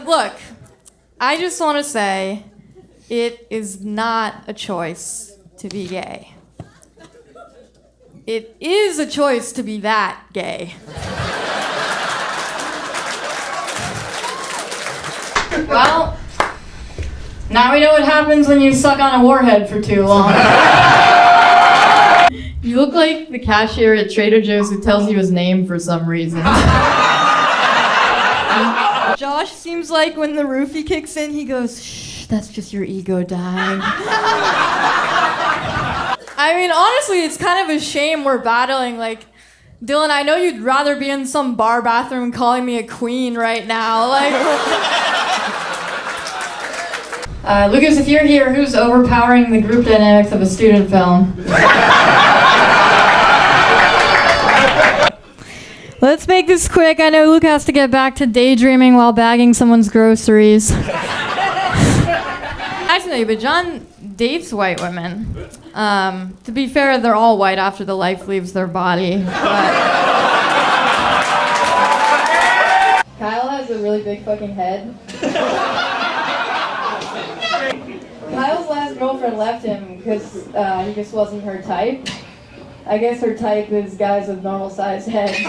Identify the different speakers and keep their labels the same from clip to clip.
Speaker 1: Look, I just want to say it is not a choice to be gay. It is a choice to be that gay. Well, now we know what happens when you suck on a warhead for too long. You look like the cashier at Trader Joe's who tells you his name for some reason. Josh seems like when the roofie kicks in, he goes, shh, that's just your ego dying. I mean, honestly, it's kind of a shame we're battling. Like, Dylan, I know you'd rather be in some bar bathroom calling me a queen right now. Like, Lucas, if you're here, who's overpowering the group dynamics of a student film? Let's make this quick. I know Luke has to get back to daydreaming while bagging someone's groceries. Actually, but John dates white women. To be fair, they're all white after the life leaves their body. But... Kyle has a really big fucking head. Kyle's last girlfriend left him because he just wasn't her type. I guess her type is guys with normal-sized heads.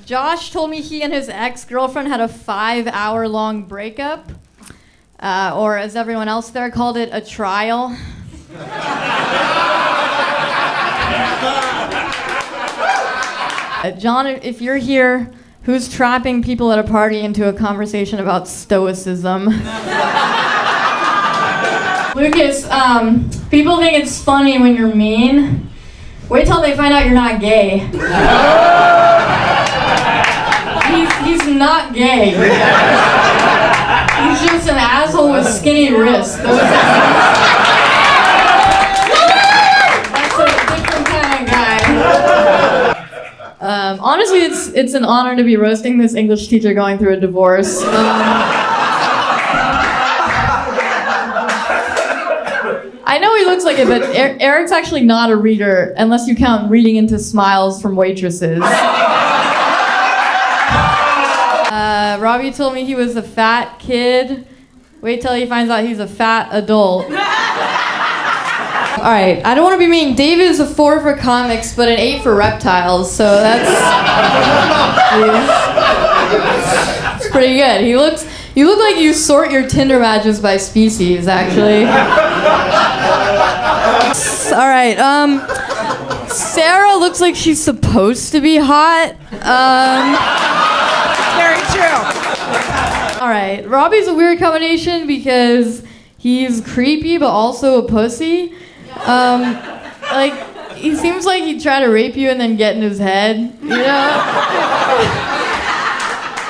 Speaker 1: Josh told me he and his ex-girlfriend had a 5-hour-long breakup, or as everyone else there called it, a trial. John, if you're here, who's trapping people at a party into a conversation about stoicism? Lucas, people think it's funny when you're mean. Wait till they find out you're not gay. He's not gay. He's just an asshole with skinny wrists. That's a different kind of guy. Honestly, it's an honor to be roasting this English teacher going through a divorce. I know he looks like it, but Eric's actually not a reader, unless you count reading into smiles from waitresses. Robbie told me he was a fat kid. Wait till he finds out he's a fat adult. Alright, I don't want to be mean. David is a 4 for comics, but an 8 for reptiles, so that's... It's pretty good. You look like you sort your Tinder matches by species, actually. Alright, Sarah looks like she's supposed to be hot. Very true. Alright, Robbie's a weird combination because he's creepy but also a pussy. Like, he seems like he'd try to rape you and then get in his head, you know?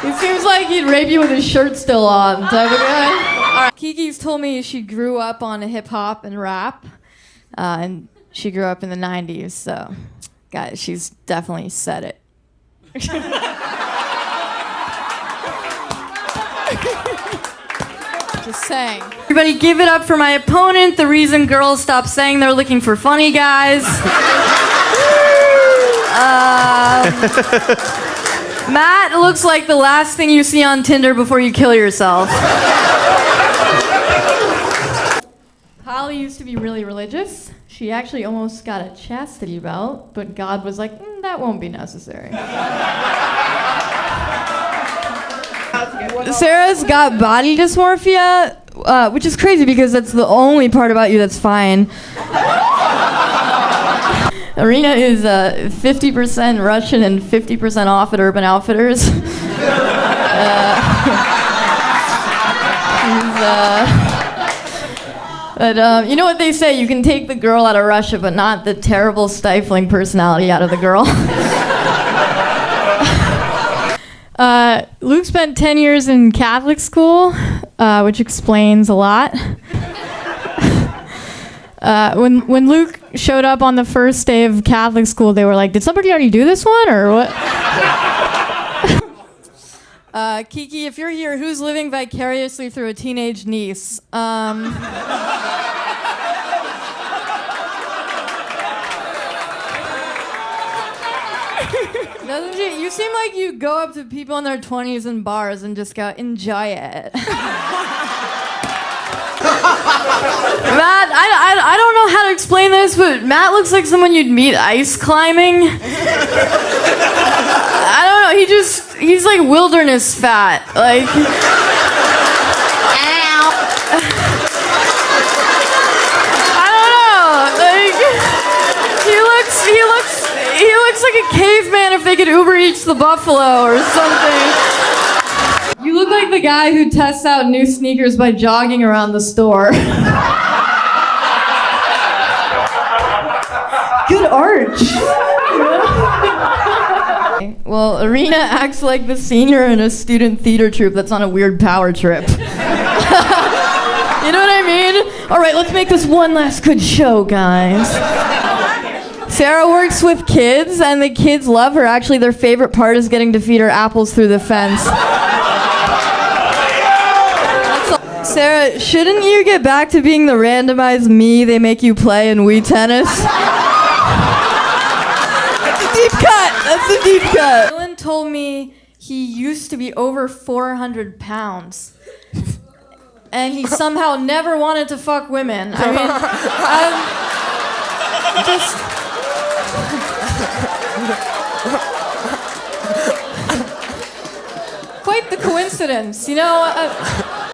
Speaker 1: He seems like he'd rape you with his shirt still on, type of guy. Alright, Kiki's told me she grew up on hip-hop and rap, and she grew up in the 90s, so, guys, she's definitely said it. Just saying. Everybody give it up for my opponent, the reason girls stop saying they're looking for funny guys. Matt looks like the last thing you see on Tinder before you kill yourself. Holly used to be really religious. She actually almost got a chastity belt, but God was like, that won't be necessary. Sarah's got body dysmorphia, which is crazy because that's the only part about you that's fine. Arena is 50% Russian and 50% off at Urban Outfitters. But you know what they say, you can take the girl out of Russia, but not the terrible, stifling personality out of the girl. Luke spent 10 years in Catholic school, which explains a lot. When Luke showed up on the first day of Catholic school, they were like, did somebody already do this one, or what? Kiki, if you're here, who's living vicariously through a teenage niece? Doesn't she? You seem like you go up to people in their 20s in bars and just go, enjoy it. Matt, I don't know how to explain this, but Matt looks like someone you'd meet ice climbing. I don't know, he's like wilderness fat. Like, ow. I don't know, like, he looks like a caveman if they could Uber Eats the buffalo or something. You look like the guy who tests out new sneakers by jogging around the store. Good arch. Well, Arena acts like the senior in a student theater troupe that's on a weird power trip. You know what I mean? All right, let's make this one last good show, guys. Sarah works with kids, and the kids love her. Actually, their favorite part is getting to feed her apples through the fence. Sarah, shouldn't you get back to being the randomized me they make you play in Wii Tennis? That's a deep cut. That's a deep cut. Dylan told me he used to be over 400 pounds. And he somehow never wanted to fuck women. I mean, just... Quite the coincidence, you know?